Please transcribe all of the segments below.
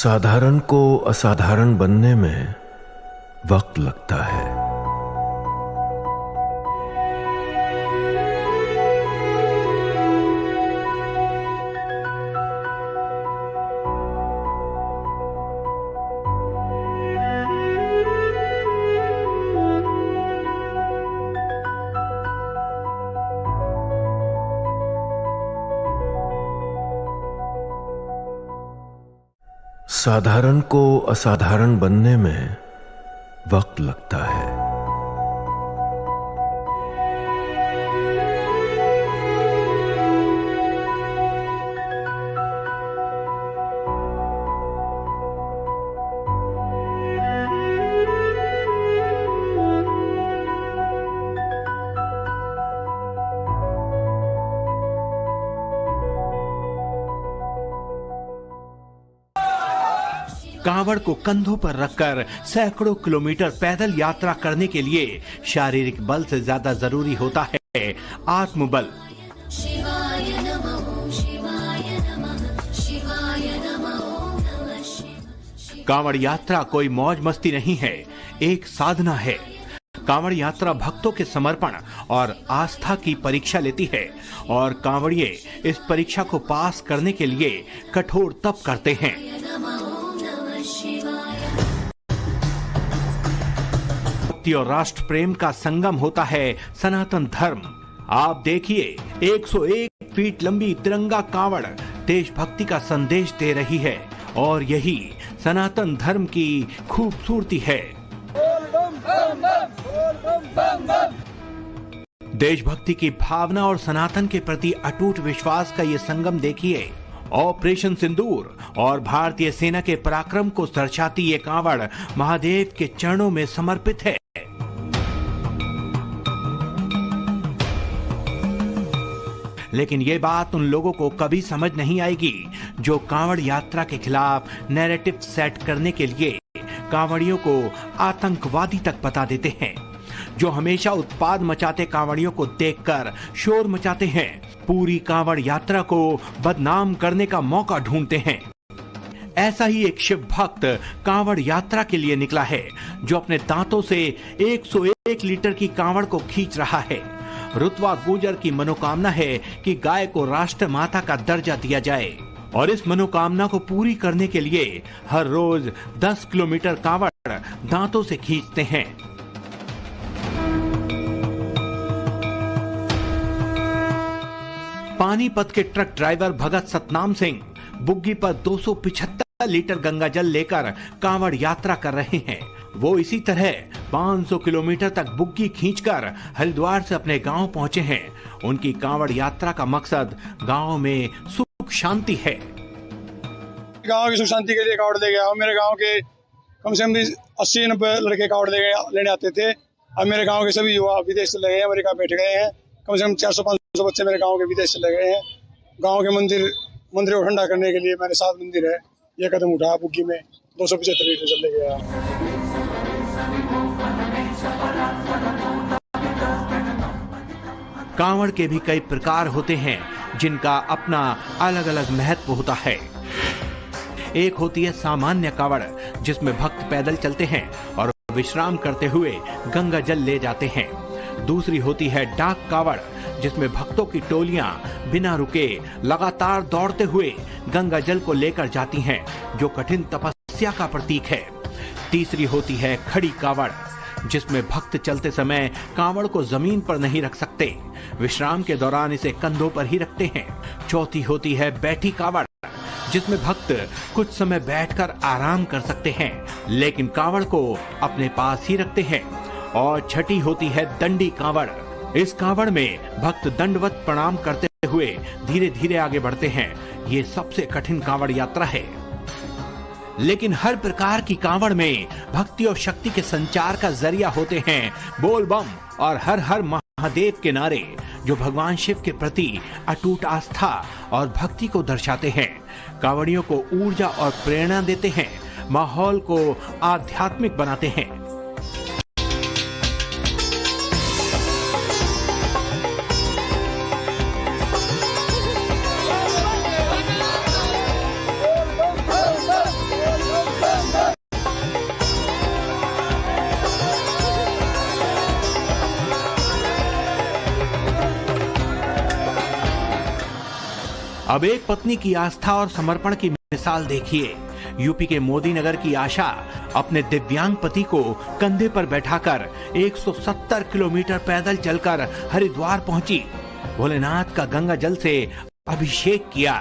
साधारण को असाधारण बनने में वक्त लगता है। साधारण को असाधारण बनने में वक्त लगता है। कांवड़ को कंधों पर रखकर सैकड़ों किलोमीटर पैदल यात्रा करने के लिए शारीरिक बल से ज्यादा जरूरी होता है आत्मबल। कांवड़ यात्रा कोई मौज मस्ती नहीं है, एक साधना है। कांवड़ यात्रा भक्तों के समर्पण और आस्था की परीक्षा लेती है और कांवड़िए इस परीक्षा को पास करने के लिए कठोर तप करते हैं। भक्ति और राष्ट्र प्रेम का संगम होता है सनातन धर्म। आप देखिए 101 फीट लंबी तिरंगा कांवड़ देशभक्ति का संदेश दे रही है और यही सनातन धर्म की खूबसूरती है। देशभक्ति की भावना और सनातन के प्रति अटूट विश्वास का ये संगम देखिए। ऑपरेशन सिंदूर और भारतीय सेना के पराक्रम को दर्शाती ये कांवड़ महादेव के चरणों में समर्पित है। लेकिन ये बात उन लोगों को कभी समझ नहीं आएगी जो कांवड़ यात्रा के खिलाफ नैरेटिव सेट करने के लिए कांवड़ियों को आतंकवादी तक बता देते हैं, जो हमेशा उत्पाद मचाते कांवड़ियों को देखकर शोर मचाते हैं, पूरी कांवड़ यात्रा को बदनाम करने का मौका ढूंढते हैं। ऐसा ही एक शिव भक्त कांवड़ यात्रा के लिए निकला है, जो अपने दांतों से 101 लीटर की कांवड़ को खींच रहा है। रुतवा गुर्जर की मनोकामना है कि गाय को राष्ट्र माता का दर्जा दिया जाए और इस मनोकामना को पूरी करने के लिए हर रोज 10 किलोमीटर कांवड़ दांतों से खींचते हैं। पानीपत के ट्रक ड्राइवर भगत सतनाम सिंह बुग्गी पर 275 लीटर गंगा जल लेकर कांवड़ यात्रा कर रहे हैं। वो इसी तरह 500 किलोमीटर तक बुग्गी खींचकर हरिद्वार से अपने गांव पहुंचे हैं। उनकी कांवड़ यात्रा का मकसद गांव में सुख शांति है। गांव की सुख शांति के लिए कांवड़ ले गया। मेरे गांव के कम से कम 80-90 लड़के कांवड़ लेने आते थे। अब मेरे गांव के सभी युवा विदेश चले गए हैं, अमेरिका बैठ गए हैं। कम से कम 400-500 बच्चे मेरे गांव के विदेश चले गए हैं। गांव के मंदिर को ठंडा करने के लिए मैंने 7 मंदिर है, ये कदम उठाया। बुग्गी में 275 लीटर चल गया। कांवड़ के भी कई प्रकार होते हैं जिनका अपना अलग अलग महत्व होता है। एक होती है सामान्य कांवड़, जिसमें भक्त पैदल चलते हैं और विश्राम करते हुए गंगा जल ले जाते हैं। दूसरी होती है डाक कांवड़, जिसमें भक्तों की टोलियां बिना रुके लगातार दौड़ते हुए गंगा जल को लेकर जाती हैं, जो कठिन तपस्या का प्रतीक है। तीसरी होती है खड़ी कांवड़, जिसमें भक्त चलते समय कांवड़ को जमीन पर नहीं रख सकते, विश्राम के दौरान इसे कंधों पर ही रखते हैं। चौथी होती है बैठी कांवड़, जिसमें भक्त कुछ समय बैठकर आराम कर सकते हैं, लेकिन कांवड़ को अपने पास ही रखते हैं। और छठी होती है दंडी कांवड़। इस कांवड़ में भक्त दंडवत प्रणाम करते हुए धीरे धीरे आगे बढ़ते हैं। ये सबसे कठिन कांवड़ यात्रा है। लेकिन हर प्रकार की कांवड़ में भक्ति और शक्ति के संचार का जरिया होते हैं बोल बम और हर हर महादेव के नारे, जो भगवान शिव के प्रति अटूट आस्था और भक्ति को दर्शाते हैं। कांवड़ियों को ऊर्जा और प्रेरणा देते हैं, माहौल को आध्यात्मिक बनाते हैं। अब एक पत्नी की आस्था और समर्पण की मिसाल देखिए। यूपी के मोदी नगर की आशा अपने दिव्यांग पति को कंधे पर बैठाकर 170 किलोमीटर पैदल चलकर हरिद्वार पहुंची। भोलेनाथ का गंगा जल से अभिषेक किया।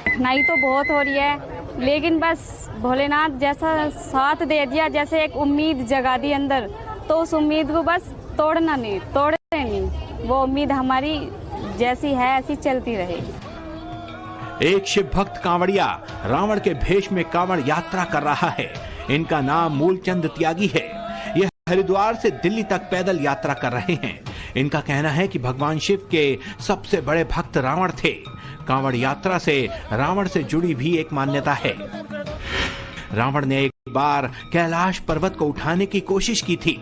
कठिनाई तो बहुत हो रही है, लेकिन बस भोलेनाथ जैसा साथ दे दिया, जैसे एक उम्मीद जगा दी अंदर, तो उस उम्मीद को बस तोड़ना नहीं, तोड़ना नहीं। वो उम्मीद हमारी जैसी है ऐसी चलती रहेगी। एक शिव भक्त कांवड़िया रावण के भेष में कांवड़ यात्रा कर रहा है। इनका नाम मूलचंद त्यागी है। यह हरिद्वार से दिल्ली तक पैदल यात्रा कर रहे हैं। इनका कहना है कि भगवान शिव के सबसे बड़े भक्त रावण थे। कांवड़ यात्रा से रावण से जुड़ी भी एक मान्यता है। रावण ने एक बार कैलाश पर्वत को उठाने की कोशिश की थी।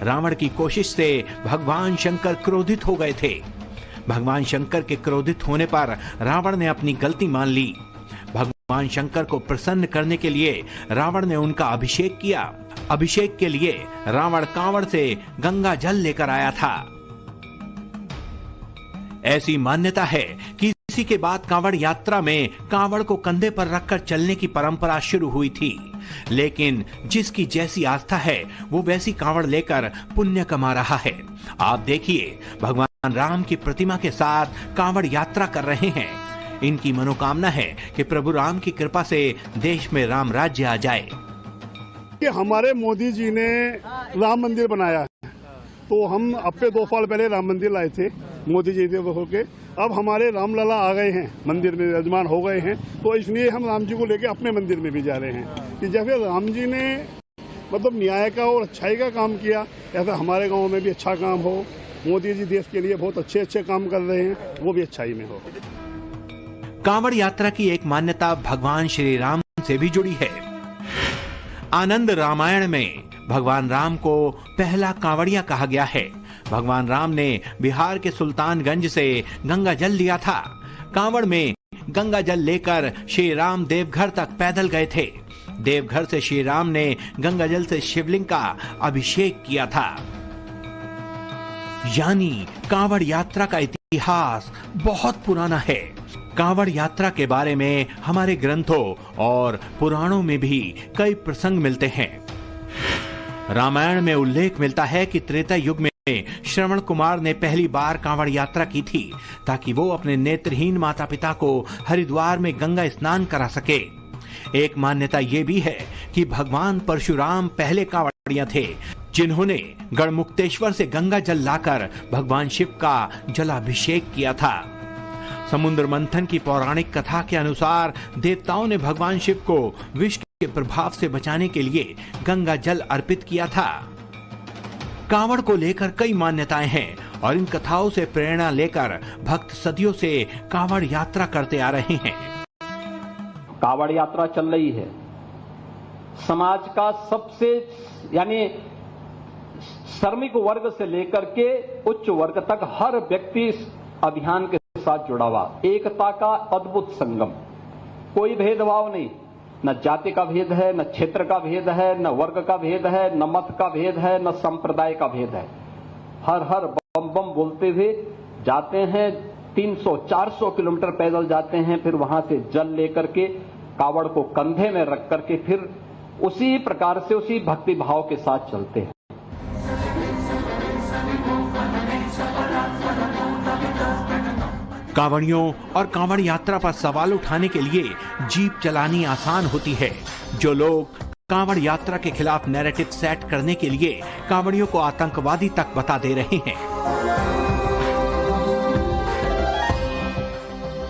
रावण की कोशिश से भगवान शंकर क्रोधित हो गए थे। भगवान शंकर के क्रोधित होने पर रावण ने अपनी गलती मान ली। भगवान शंकर को प्रसन्न करने के लिए रावण ने उनका अभिषेक किया। अभिषेक के लिए रावण कांवड़ से गंगा जल लेकर आया था। ऐसी मान्यता है कि इसी के बाद कांवड़ यात्रा में कांवड़ को कंधे पर रखकर चलने की परंपरा शुरू हुई थी। लेकिन जिसकी जैसी आस्था है वो वैसी कांवड़ लेकर पुण्य कमा रहा है। आप देखिए, भगवान राम की प्रतिमा के साथ कांवड़ यात्रा कर रहे हैं। इनकी मनोकामना है कि प्रभु राम की कृपा से देश में राम राज्य आ जाए। कि हमारे मोदी जी ने राम मंदिर बनाया है, तो हम अब पे 2 साल पहले राम मंदिर लाए थे मोदी जी ने होके। अब हमारे रामलला आ गए हैं, मंदिर में विराजमान हो गए हैं, तो इसलिए हम राम जी को लेके अपने मंदिर में भी जा रहे हैं कि जैसे राम जी ने मतलब न्याय का और अच्छाई का काम किया, ऐसा हमारे गांव में भी अच्छा काम हो। मोदी जी देश के लिए बहुत अच्छे अच्छे काम कर रहे हैं, वो भी अच्छाई में हो। कांवड़ यात्रा की एक मान्यता भगवान श्री राम से भी जुड़ी है। आनंद रामायण में भगवान राम को पहला कांवड़िया कहा गया है। भगवान राम ने बिहार के सुल्तानगंज से गंगा जल लिया था। कांवड़ में गंगा जल लेकर श्री राम देवघर तक पैदल गए थे। देवघर से श्री राम ने गंगा जल से शिवलिंग का अभिषेक किया था। यानी कांवड़ यात्रा का इतिहास बहुत पुराना है। कांवड़ यात्रा के बारे में हमारे ग्रंथों और पुराणों में भी कई प्रसंग मिलते हैं। रामायण में उल्लेख मिलता है कि त्रेता युग में श्रवण कुमार ने पहली बार कांवड़ यात्रा की थी ताकि वो अपने नेत्रहीन माता पिता को हरिद्वार में गंगा स्नान करा सके। एक मान्यता ये भी है कि भगवान परशुराम पहले कांवड़िया थे जिन्होंने गढ़मुक्तेश्वर से गंगा जल लाकर भगवान शिव का जलाभिषेक किया था। समुद्र मंथन की पौराणिक कथा के अनुसार देवताओं ने भगवान शिव को विष के प्रभाव से बचाने के लिए गंगा जल अर्पित किया था। कांवड़ को लेकर कई मान्यताएं हैं और इन कथाओं से प्रेरणा लेकर भक्त सदियों से कांवड़ यात्रा करते आ रहे हैं। कांवड़ यात्रा चल रही है। समाज का सबसे यानी श्रमिक वर्ग से लेकर के उच्च वर्ग तक हर व्यक्ति इस अभियान के साथ जुड़ा हुआ। एकता का अद्भुत संगम, कोई भेदभाव नहीं, न जाति का भेद है, न क्षेत्र का भेद है, न वर्ग का भेद है, न मत का भेद है, न संप्रदाय का भेद है। हर हर बम बम बोलते हुए जाते हैं। 300-400 किलोमीटर पैदल जाते हैं, फिर वहां से जल लेकर के कावड़ को कंधे में रख करके फिर उसी प्रकार से उसी भक्ति भाव के साथ चलते हैं। कांवड़ियों और कांवड़ यात्रा पर सवाल उठाने के लिए जीप चलानी आसान होती है। जो लोग कांवड़ यात्रा के खिलाफ नैरेटिव सेट करने के लिए कांवड़ियों को आतंकवादी तक बता दे रहे हैं।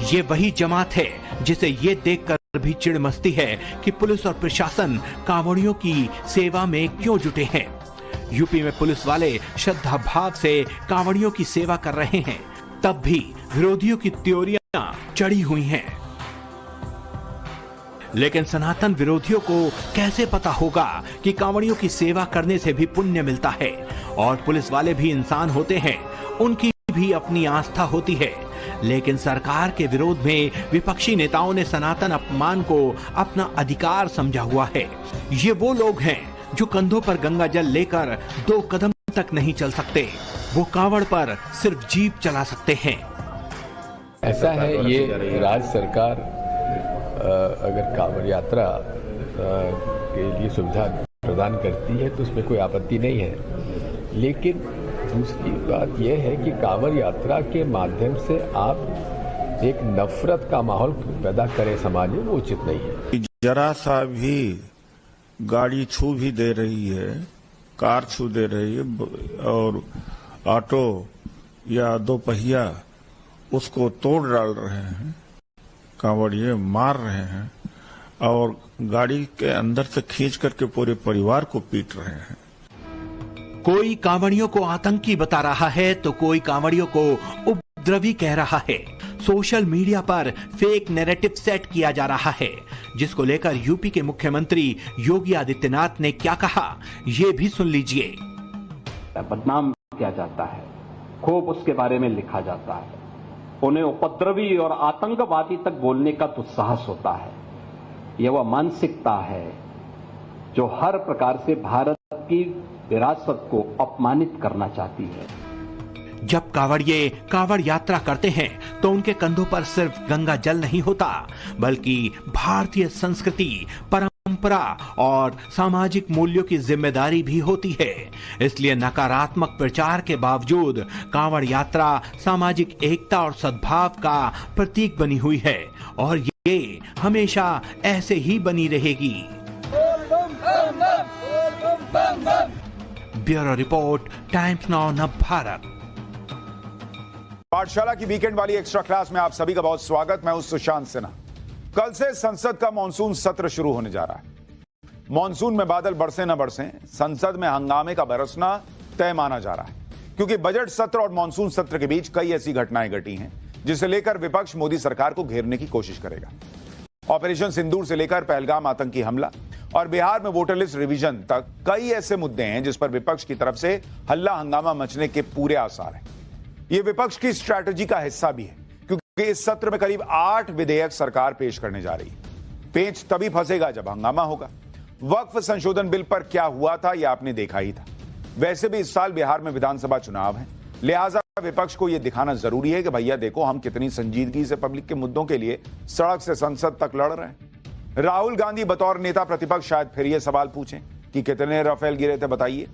ये वही जमात है जिसे ये देखकर भी चिढ़ मचती है कि पुलिस और प्रशासन कांवड़ियों की सेवा में क्यों जुटे हैं। यूपी में पुलिस वाले श्रद्धा भाव से कांवड़ियों की सेवा कर रहे हैं, तब भी विरोधियों की त्योरियां चढ़ी हुई हैं। लेकिन सनातन विरोधियों को कैसे पता होगा कि कांवड़ियों की सेवा करने से भी पुण्य मिलता है और पुलिस वाले भी इंसान होते हैं, उनकी भी अपनी आस्था होती है। लेकिन सरकार के विरोध में विपक्षी नेताओं ने सनातन अपमान को अपना अधिकार समझा हुआ है। ये वो लोग हैं जो कंधों पर गंगा जल लेकर 2 कदम तक नहीं चल सकते, वो कांवड़ पर सिर्फ जीप चला सकते हैं। ऐसा है, ये राज्य सरकार अगर कांवड़ यात्रा के लिए सुविधा प्रदान करती है तो उसमें कोई आपत्ति नहीं है, लेकिन दूसरी बात यह है कि कांवड़ यात्रा के माध्यम से आप एक नफरत का माहौल पैदा करें समाज में, वो उचित नहीं है। जरा सा भी गाड़ी छू भी दे रही है, कार छू दे रही है और ऑटो या दोपहिया उसको तोड़ डाल रहे हैं, कांवड़िए मार रहे हैं और गाड़ी के अंदर से खींच करके पूरे परिवार को पीट रहे हैं। कोई कांवड़ियों को आतंकी बता रहा है तो कोई कांवड़ियों को उपद्रवी कह रहा है। सोशल मीडिया पर फेक नैरेटिव सेट किया जा रहा है, जिसको लेकर यूपी के मुख्यमंत्री योगी आदित्यनाथ ने क्या कहा, ये भी सुन लीजिए। बदनाम किया जाता है, खूब उसके बारे में लिखा जाता है, उन्हें उपद्रवी और आतंकवादी तक बोलने का दुस्साहस होता है। यह वह मानसिकता है जो हर प्रकार से भारत की विरासत को अपमानित करना चाहती है। जब कांवड़िए कांवड़ यात्रा करते हैं तो उनके कंधों पर सिर्फ गंगा जल नहीं होता, बल्कि भारतीय संस्कृति, परंपरा और सामाजिक मूल्यों की जिम्मेदारी भी होती है। इसलिए नकारात्मक प्रचार के बावजूद कांवड़ यात्रा सामाजिक एकता और सद्भाव का प्रतीक बनी हुई है और ये हमेशा ऐसे ही बनी रहेगी। Bureau report, times now Navbharat. पाठशाला की वीकेंड वाली एक्स्ट्रा क्लास में आप सभी का बहुत स्वागत। मैं हूं सुशांत सिन्हा। कल से संसद का मॉनसून सत्र शुरू होने जा रहा है। मॉनसून में बादल बरसे न बरसे, संसद में हंगामे का बरसना तय माना जा रहा है, क्योंकि बजट सत्र और मॉनसून सत्र के बीच कई ऐसी घटनाएं घटी हैं जिसे लेकर विपक्ष मोदी सरकार को घेरने की कोशिश करेगा। ऑपरेशन सिंदूर से लेकर पहलगाम आतंकी हमला और बिहार में वोटर लिस्ट रिवीजन तक कई ऐसे मुद्दे हैं जिस पर विपक्ष की तरफ से हल्ला हंगामा मचने के पूरे आसार हैं। यह विपक्ष की स्ट्रैटेजी का हिस्सा भी है, क्योंकि इस सत्र में करीब 8 विधेयक सरकार पेश करने जा रही है। पेंच तभी फंसेगा जब हंगामा होगा। वक्फ संशोधन बिल पर क्या हुआ था यह आपने देखा ही था। वैसे भी इस साल बिहार में विधानसभा चुनाव है, लिहाजा विपक्ष को यह दिखाना जरूरी है कि भैया देखो हम कितनी संजीदगी से पब्लिक के मुद्दों के लिए सड़क से संसद तक लड़ रहे हैं। राहुल गांधी बतौर नेता प्रतिपक्ष शायद फिर यह सवाल पूछें कि कितने राफेल गिरे थे बताइए,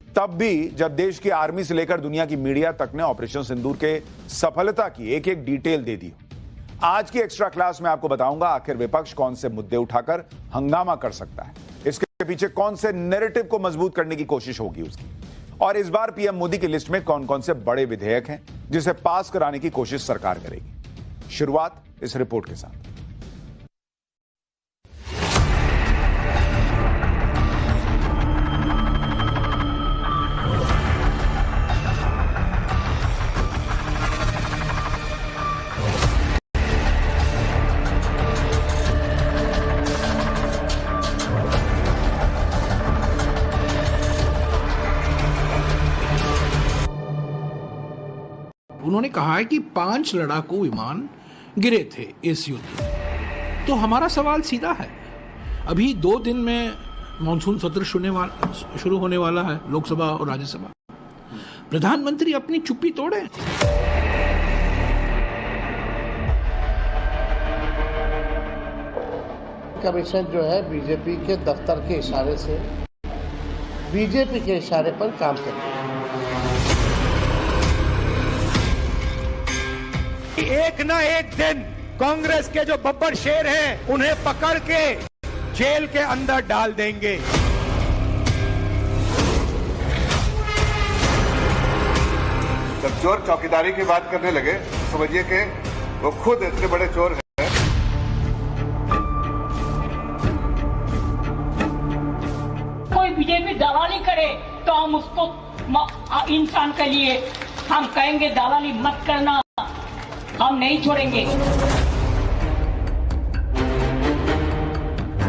तब भी जब देश की आर्मी से लेकर दुनिया की मीडिया तक ने ऑपरेशन सिंदूर के सफलता की एक एक डिटेल दे दी। आज की एक्स्ट्रा क्लास में आपको बताऊंगा आखिर विपक्ष कौन से मुद्दे उठाकर हंगामा कर सकता है, इसके पीछे कौन से नैरेटिव को मजबूत करने की कोशिश होगी उसकी, और इस बार पीएम मोदी की लिस्ट में कौन कौन से बड़े विधेयक हैं जिसे पास कराने की कोशिश सरकार करेगी। शुरुआत इस रिपोर्ट के साथ। उन्होंने कहा है कि 5 लड़ाकू विमान गिरे थे इस युद्ध में। तो हमारा सवाल सीधा है, अभी 2 दिन में मॉनसून सत्र शुरू होने वाला है, लोकसभा और राज्यसभा। प्रधानमंत्री अपनी चुप्पी तोड़े। कमीशन जो है बीजेपी के दफ्तर के इशारे से, बीजेपी के इशारे पर काम करती है। एक ना एक दिन कांग्रेस के जो बब्बर शेर हैं उन्हें पकड़ के जेल के अंदर डाल देंगे। जब चोर चौकीदारी की बात करने लगे समझिए कि वो खुद इतने बड़े चोर हैं। कोई बीजेपी दलाली करे तो हम उसको इंसान के लिए हम कहेंगे दलाली मत करना, हम नहीं छोड़ेंगे।